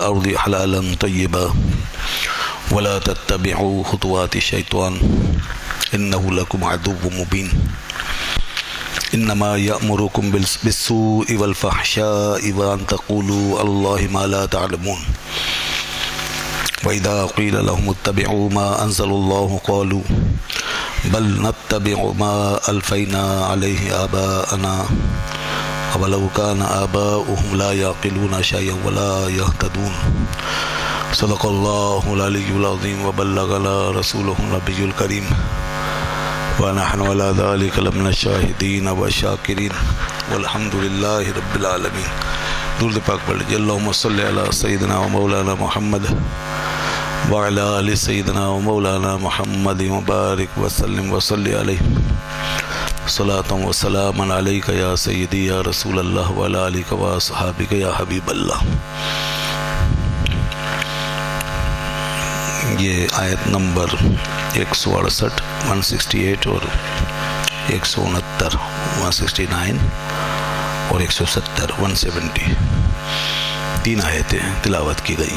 الأرض حلالا طيبا ولا تتبعوا خطوات الشيطان إنه لكم عدو مبين إنما يأمركم بالسوء والفحشاء وأن تقولوا على الله ما لا تعلمون وإذا قيل لهم اتبعوا ما أنزل الله قالوا بل نتبع ما ألفينا عليه آباءنا أولو كان آباؤهم لا يعقلون شيئا ولا يهتدون صدق الله العلي العظيم وبلغنا رسوله النبي الكريم ونحن على ذلك لمن الشاهدين والشاكرين والحمد لله رب العالمين. درود پاک پڑھ لیجیے. اللهم صل على سيدنا ومولانا محمد وعلى آل سيدنا ومولانا محمد وبارك وسلم وصل عليه صلاة وسلام عليك يا سيدي يا رسول الله وعلى آلك وأصحابك يا حبيب اللہ. یہ آیت نمبر 168 168 اور 169 169 اور 170 170 تین آیتیں تلاوت کی گئی.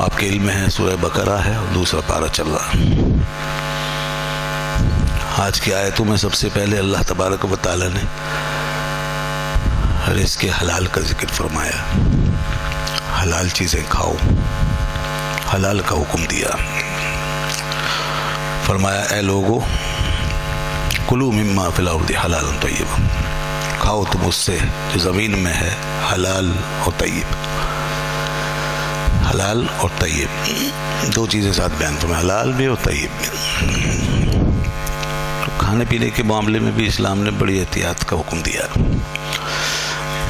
آپ کے علم ہے سورہ بقرہ ہے اور دوسرا پارہ چل رہا. آج کی آیتوں میں سب سے پہلے اللہ تبارک و تعالی نے رزق حلال کا ذکر فرمایا. حلال چیزیں کھاؤ، حلال کا حکم دیا. فرمایا اے لوگو کلوا مما فی الارض حلالا طیبا، کھاؤ تم اس سے جو زمین میں ہے حلال اور طیب. حلال اور طیب دو چیزیں ساتھ بیان فرمایا، حلال بھی اور طیب بھی. کھانے پینے کے معاملے میں بھی اسلام نے بڑی احتیاط کا حکم دیا.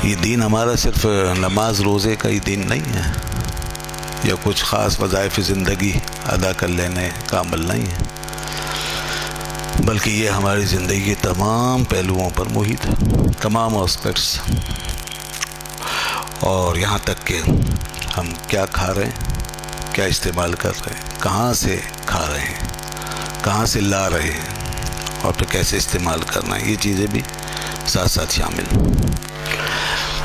یہ دین ہمارا صرف نماز روزے کا ہی دین نہیں ہے یا کچھ خاص وظائف زندگی ادا کر لینے کا عمل نہیں ہے، بلکہ یہ ہماری زندگی کے تمام پہلوؤں پر محیط ہے، تمام اسپیکٹس. اور یہاں تک کہ ہم کیا کھا رہے ہیں، کیا استعمال کر رہے ہیں، کہاں سے کھا رہے ہیں، کہاں سے لا رہے ہیں اور پھر کیسے استعمال کرنا ہے، یہ چیزیں بھی ساتھ ساتھ شامل.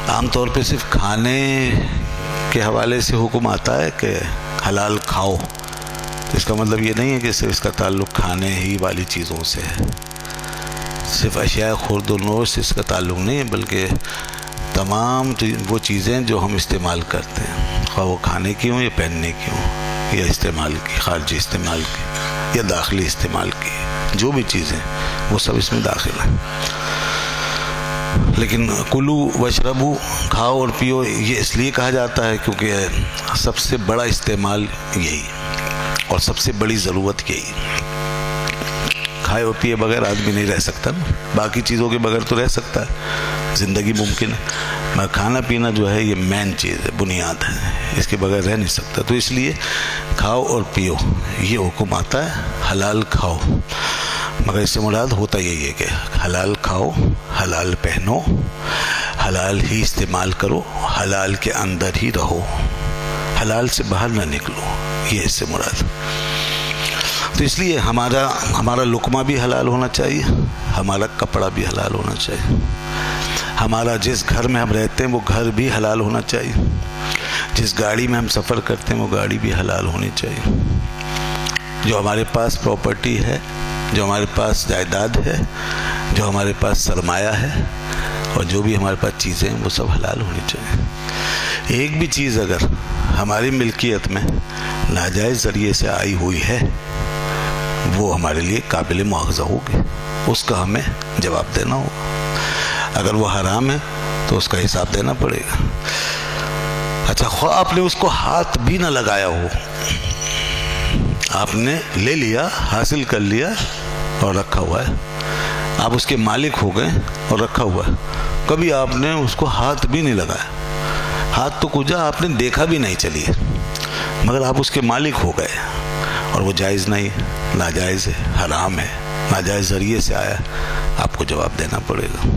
عام طور پہ صرف کھانے کے حوالے سے حکم آتا ہے کہ حلال کھاؤ. اس کا مطلب یہ نہیں ہے کہ صرف اس کا تعلق کھانے ہی والی چیزوں سے ہے. صرف اشیاء خورد و نوش سے اس کا تعلق نہیں ہے، بلکہ تمام وہ چیزیں جو ہم استعمال کرتے ہیں، خواہ وہ کھانے کی ہوں یا پہننے کی ہوں یا استعمال کی، خارجی استعمال کی یا داخلی استعمال کی، جو بھی چیزیں وہ سب اس میں داخل ہیں. لیکن کلو وشربو، کھاؤ اور پیو، یہ اس لیے کہا جاتا ہے کیونکہ سب سے بڑا استعمال یہی اور سب سے بڑی ضرورت یہی. کھائے اور پیے بغیر آدمی نہیں رہ سکتا نا، باقی چیزوں کے بغیر تو رہ سکتا ہے، زندگی ممکن ہے، مگر کھانا پینا جو ہے یہ مین چیز ہے، بنیاد ہے، اس کے بغیر رہ نہیں سکتا. تو اس لیے کھاؤ اور پیو یہ حکم آتا ہے، حلال کھاؤ. مگر اس سے مراد ہوتا یہی ہے کہ حلال کھاؤ، حلال پہنو، حلال ہی استعمال کرو، حلال کے اندر ہی رہو، حلال سے باہر نہ نکلو، یہ اس سے مراد. تو اس لیے ہمارا لقمہ بھی حلال ہونا چاہیے، ہمارا کپڑا بھی حلال ہونا چاہیے، ہمارا جس گھر میں ہم رہتے ہیں وہ گھر بھی حلال ہونا چاہیے، جس گاڑی میں ہم سفر کرتے ہیں وہ گاڑی بھی حلال ہونی چاہیے، جو ہمارے پاس پراپرٹی ہے، جو ہمارے پاس جائیداد ہے، جو ہمارے پاس سرمایہ ہے اور جو بھی ہمارے پاس چیزیں ہیں وہ سب حلال ہونی چاہیے. ایک بھی چیز اگر ہماری ملکیت میں ناجائز ذریعے سے آئی ہوئی ہے وہ ہمارے لیے قابل مواخذہ ہوگی، اس کا ہمیں جواب دینا ہوگا. اگر وہ حرام ہے تو اس کا حساب دینا پڑے گا. اچھا خواہ آپ نے اس کو ہاتھ بھی نہ لگایا ہو، آپ نے لے لیا، حاصل کر لیا اور رکھا ہوا ہے، آپ اس کے مالک ہو گئے اور رکھا ہوا ہے، کبھی آپ نے اس کو ہاتھ بھی نہیں لگایا، ہاتھ تو کجا آپ نے دیکھا بھی نہیں چلیے، مگر آپ اس کے مالک ہو گئے اور وہ جائز نہیں، ناجائز ہے، حرام ہے، ناجائز ذریعے سے آیا، آپ کو جواب دینا پڑے گا،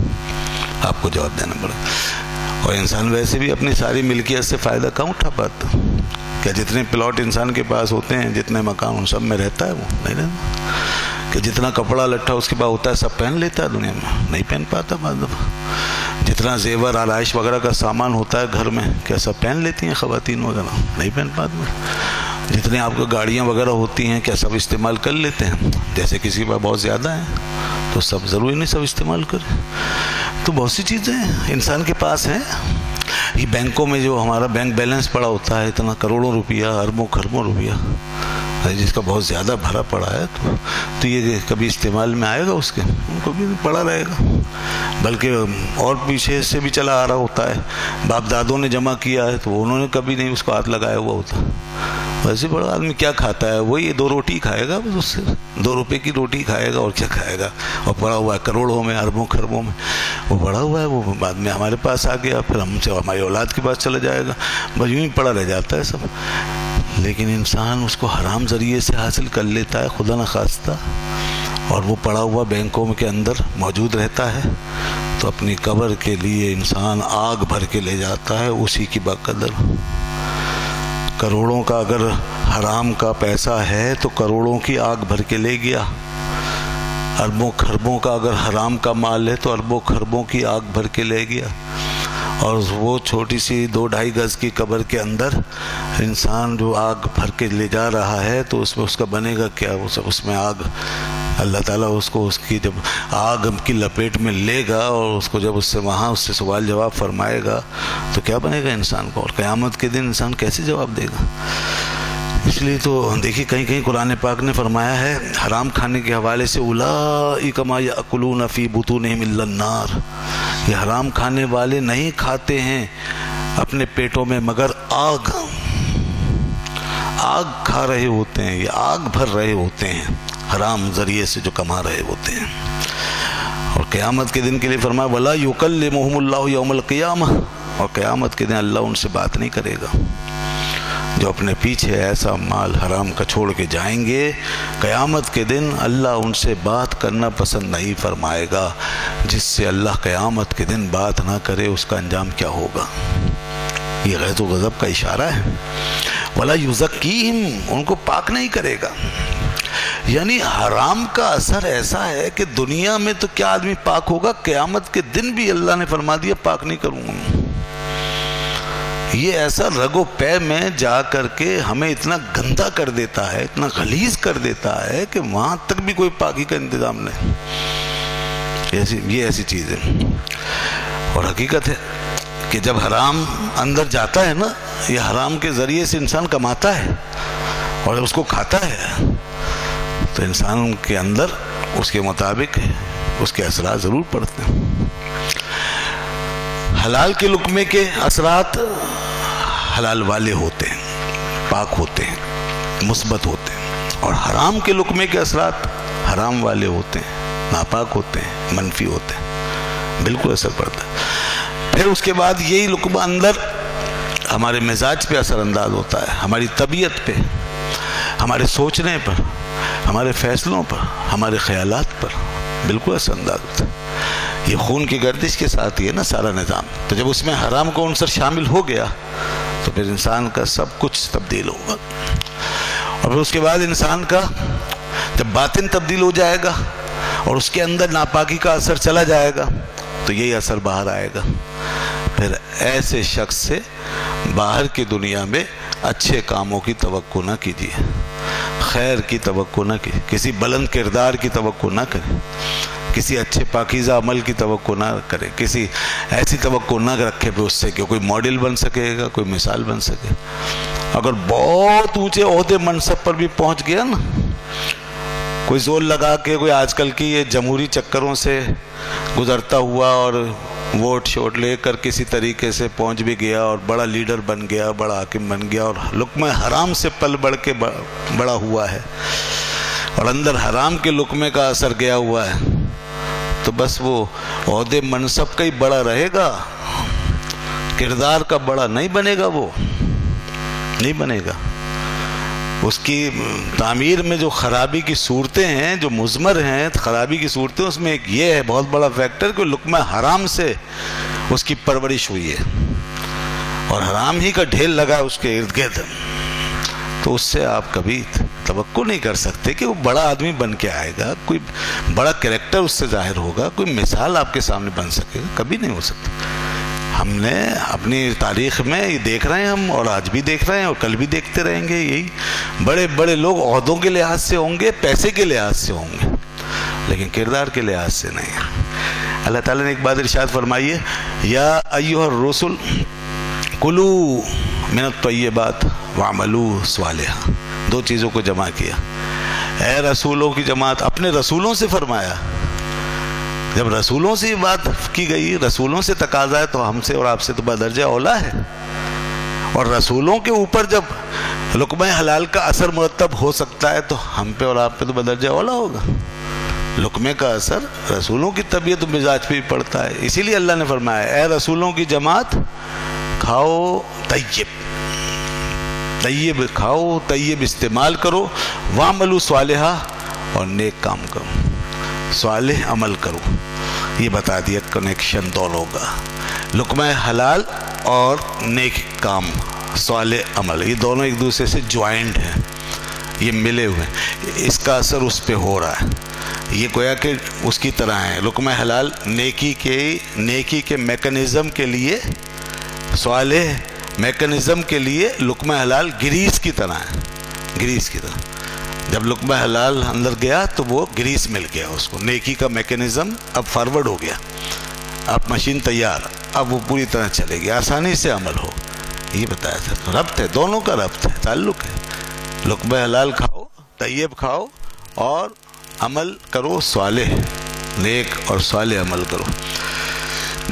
آپ کو جواب دینا پڑے گا. اور انسان ویسے بھی اپنی ساری ملکیت سے فائدہ کہاں اٹھا پاتا. کیا جتنے پلاٹ انسان کے پاس ہوتے ہیں، جتنے مکان، ان سب میں رہتا ہے؟ وہ نہیں رہتا. کہ جتنا کپڑا لٹھا اس کے پاس ہوتا ہے سب پہن لیتا ہے دنیا میں؟ نہیں پہن پاتا. بعض دفعہ جتنا زیور آرائش وغیرہ کا سامان ہوتا ہے گھر میں، کیا سب پہن لیتی ہیں خواتین وغیرہ؟ نہیں پہن پاتی. جتنے آپ کو گاڑیاں وغیرہ ہوتی ہیں کیا سب استعمال کر لیتے ہیں؟ جیسے کسی پر بہت زیادہ ہیں تو سب ضروری نہیں سب استعمال کریں. تو بہت سی چیزیں انسان کے پاس ہیں. یہ بینکوں میں جو ہمارا بینک بیلنس پڑا ہوتا ہے اتنا کروڑوں روپیہ، اربوں خربوں روپیہ، جس کا بہت زیادہ بھرا پڑا ہے، تو یہ کبھی استعمال میں آئے گا؟ اس کے ان کو بھی پڑا رہے گا. بلکہ اور پیچھے سے بھی چلا آ رہا ہوتا ہے، باپ دادوں نے جمع کیا ہے تو انہوں نے کبھی نہیں اس کو ہاتھ لگایا ہوا ہوتا. ویسے بڑا آدمی کیا کھاتا ہے؟ وہی 2 روٹی کھائے گا بس، اس سے 2 روپے کی روٹی کھائے گا اور کیا کھائے گا. اور پڑا ہوا ہے کروڑوں میں، اربوں خربوں میں، وہ پڑا ہوا ہے، وہ بعد میں ہمارے پاس آ گیا، پھر ہم سے ہماری اولاد کے پاس چلا جائے گا، بس یوں ہی پڑا رہ جاتا ہے سب. لیکن انسان اس کو حرام ذریعے سے حاصل کر لیتا ہے خدا نخواستہ، اور وہ پڑا ہوا بینکوں کے اندر موجود رہتا ہے، تو اپنی قبر کے لیے انسان آگ بھر کے لے جاتا ہے اسی کی بقدر. کروڑوں کا اگر حرام کا پیسہ ہے تو کروڑوں کی آگ بھر کے لے گیا. اربوں خربوں کا اگر حرام کا مال ہے تو اربوں خربوں کی آگ بھر کے لے گیا. اور وہ چھوٹی سی 2-2.5 گز کی قبر کے اندر انسان جو آگ بھر کے لے جا رہا ہے تو اس میں اس کا بنے گا کیا؟ اس میں آگ، اللہ تعالیٰ اس کو اس کی جب آگ کی لپیٹ میں لے گا اور اس کو جب اس سے وہاں اس سے سوال جواب فرمائے گا تو کیا بنے گا انسان کو؟ اور قیامت کے دن انسان کیسے جواب دے گا؟ اس لیے تو دیکھیے کہیں کہیں قرآن پاک نے فرمایا ہے حرام کھانے کے حوالے سے، اولئک ما یأکلون فی بطونہم الا النار، یہ حرام کھانے والے نہیں کھاتے ہیں اپنے پیٹوں میں مگر آگ. آگ کھا رہے ہوتے ہیں، یہ آگ بھر رہے ہوتے ہیں حرام ذریعے سے جو کما رہے ہوتے ہیں. اور قیامت کے دن کے لیے فرمایا وَلَا يُكَلِّمُهُمُ اللَّهُ يَوْمَ الْقِيَامَةِ، اور قیامت کے دن اللہ ان سے بات نہیں کرے گا. جو اپنے پیچھے ایسا مال حرام کا چھوڑ کے جائیں گے، قیامت کے دن اللہ ان سے بات کرنا پسند نہیں فرمائے گا. جس سے اللہ قیامت کے دن بات نہ کرے اس کا انجام کیا ہوگا؟ یہ غیظ و غضب کا اشارہ ہے. وَلَا يُزَكِّيهِمْ، ان کو پاک نہیں کرے گا. یعنی حرام کا اثر ایسا ہے کہ دنیا میں تو کیا آدمی پاک ہوگا، قیامت کے دن بھی اللہ نے فرما دیا پاک نہیں کروں گا. یہ ایسا رگ و پے میں جا کر کے ہمیں اتنا گندا کر دیتا ہے، اتنا غلیظ کر دیتا ہے کہ وہاں تک بھی کوئی پاکی کا انتظام نہیں. یہ ایسی چیز ہے. اور حقیقت ہے کہ جب حرام اندر جاتا ہے نا، یہ حرام کے ذریعے سے انسان کماتا ہے اور اس کو کھاتا ہے تو انسان کے اندر اس کے مطابق اس کے اثرات ضرور پڑتے ہیں. حلال کے لقمے کے اثرات حلال والے ہوتے ہیں، پاک ہوتے ہیں، مثبت ہوتے ہیں. اور حرام کے لقمے کے اثرات حرام والے ہوتے ہیں، ناپاک ہوتے ہیں، منفی ہوتے ہیں، بالکل اثر پڑتا ہے. پھر اس کے بعد یہی لقمہ اندر ہمارے مزاج پہ اثر انداز ہوتا ہے، ہماری طبیعت پہ، ہمارے سوچنے پر، ہمارے فیصلوں پر، ہمارے خیالات پر بالکل اثر انداز ہوتا ہے. یہ خون کی گردش کے ساتھ ہی ہے نا سارا نظام. تو جب اس میں حرام کا عنصر شامل ہو گیا تو پھر انسان کا سب کچھ تبدیل ہوگا. اور پھر اس کے بعد انسان کا جب باطن تبدیل ہو جائے گا اور اس کے اندر ناپاکی کا اثر چلا جائے گا تو یہی اثر باہر آئے گا. پھر ایسے شخص سے باہر کی دنیا میں اچھے کاموں کی توقع نہ کیجیے، خیر کی توقع نہ کیجیے، کسی بلند کردار کی توقع نہ کریں، کسی اچھے پاکیزہ عمل کی توقع نہ کرے، کسی ایسی توقع نہ رکھے پہ اس سے کہ کوئی ماڈل بن سکے گا، کوئی مثال بن سکے. اگر بہت اونچے عہدے منصب پر بھی پہنچ گیا نا، کوئی زور لگا کے کوئی آج کل کی یہ جمہوری چکروں سے گزرتا ہوا اور ووٹ شوٹ لے کر کسی طریقے سے پہنچ بھی گیا اور بڑا لیڈر بن گیا، بڑا حاکم بن گیا اور لقمہ حرام سے پل بڑھ کے بڑا ہوا ہے اور اندر حرام کے لقمے کا اثر گیا ہوا ہے، تو بس وہ عہدے منصب کا ہی بڑا رہے گا، کردار کا بڑا نہیں بنے گا. وہ نہیں بنے گا. اس کی تعمیر میں جو خرابی کی صورتیں ہیں، جو مضمر ہیں خرابی کی صورتیں، اس میں ایک یہ ہے بہت بڑا فیکٹر کہ لقمہ حرام سے اس کی پرورش ہوئی ہے اور حرام ہی کا ڈھیر لگا اس کے ارد گرد، تو اس سے آپ کبھی توقع نہیں کر سکتے کہ وہ بڑا آدمی بن کے آئے گا, کوئی بڑا کریکٹر اس سے ظاہر ہوگا, کوئی مثال آپ کے سامنے بن سکے گا, کبھی نہیں ہو سکتا. ہم نے اپنی تاریخ میں یہ دیکھ رہے ہیں ہم, اور آج بھی دیکھ رہے ہیں اور کل بھی دیکھتے رہیں گے, یہی بڑے بڑے لوگ عہدوں کے لحاظ سے ہوں گے, پیسے کے لحاظ سے ہوں گے, لیکن کردار کے لحاظ سے نہیں. اللہ تعالیٰ نے ایک بات ارشاد فرمائی ہے, یا ایھا الرسل کلوا من الطیبات واعملوا صالحا. دو چیزوں کو جمع کیا. اے رسولوں کی جماعت, اپنے رسولوں سے فرمایا. جب رسولوں سے یہ بات کی گئی, رسولوں سے تقاضا ہے, تو ہم سے اور آپ سے تو بدرجہ اولا ہے. اور رسولوں کے اوپر جب لقمہ حلال کا اثر مرتب ہو سکتا ہے, تو ہم پہ اور آپ پہ تو بدرجہ اولا ہوگا. لقمے کا اثر رسولوں کی طبیعت و مزاج پہ بھی پڑتا ہے. اسی لیے اللہ نے فرمایا, اے رسولوں کی جماعت کھاؤ طیب, طیب کھاؤ, طیب استعمال کرو, وعملوا صالحا, اور نیک کام کرو, صالح عمل کرو. یہ بتا دیا کنیکشن دونوں کا, لقمہ حلال اور نیک کام, صالح عمل, یہ دونوں ایک دوسرے سے جوائنٹ ہیں, یہ ملے ہوئے ہیں. اس کا اثر اس پہ ہو رہا ہے. یہ گویا کہ اس کی طرح ہے. لقمہ حلال نیکی کے میکنزم کے لیے, صالح میکنزم کے لیے لقمہ حلال گریس کی طرح ہے, گریس کی طرح. جب لقمہ حلال اندر گیا تو وہ گریس مل گیا اس کو. نیکی کا میکنزم اب فارورڈ ہو گیا, اب مشین تیار, اب وہ پوری طرح چلے گی, آسانی سے عمل ہو. یہ بتایا تھا, ربط ہے, دونوں کا ربط ہے, تعلق ہے. لقمہ حلال کھاؤ, طیب کھاؤ, اور عمل کرو صالح, نیک اور صالح عمل کرو.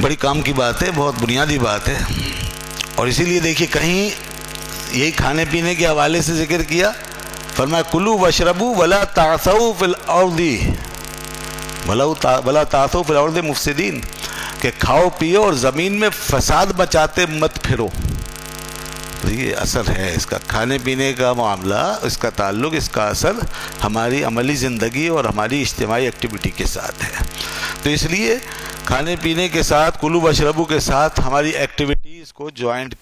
بڑی کام کی بات ہے, بہت بنیادی بات ہے. اور اسی لیے دیکھیے کہیں یہی کھانے پینے کے حوالے سے ذکر کیا, فرمایا کلوا واشربوا ولا تعثوا فی الارض ولا تعثوا فی الارض مفسدین, کہ کھاؤ پیو اور زمین میں فساد مچاتے مت پھرو. یہ اثر ہے اس کا, کھانے پینے کا معاملہ, اس کا تعلق, اس کا اثر ہماری عملی زندگی اور ہماری اجتماعی ایکٹیویٹی کے ساتھ ہے. تو اس لیے کھانے پینے کے ساتھ, کلوا واشربوا کے ساتھ ہماری ایکٹیویٹیز کو جوائنٹ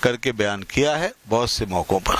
کر کے بیان کیا ہے بہت سے موقعوں پر.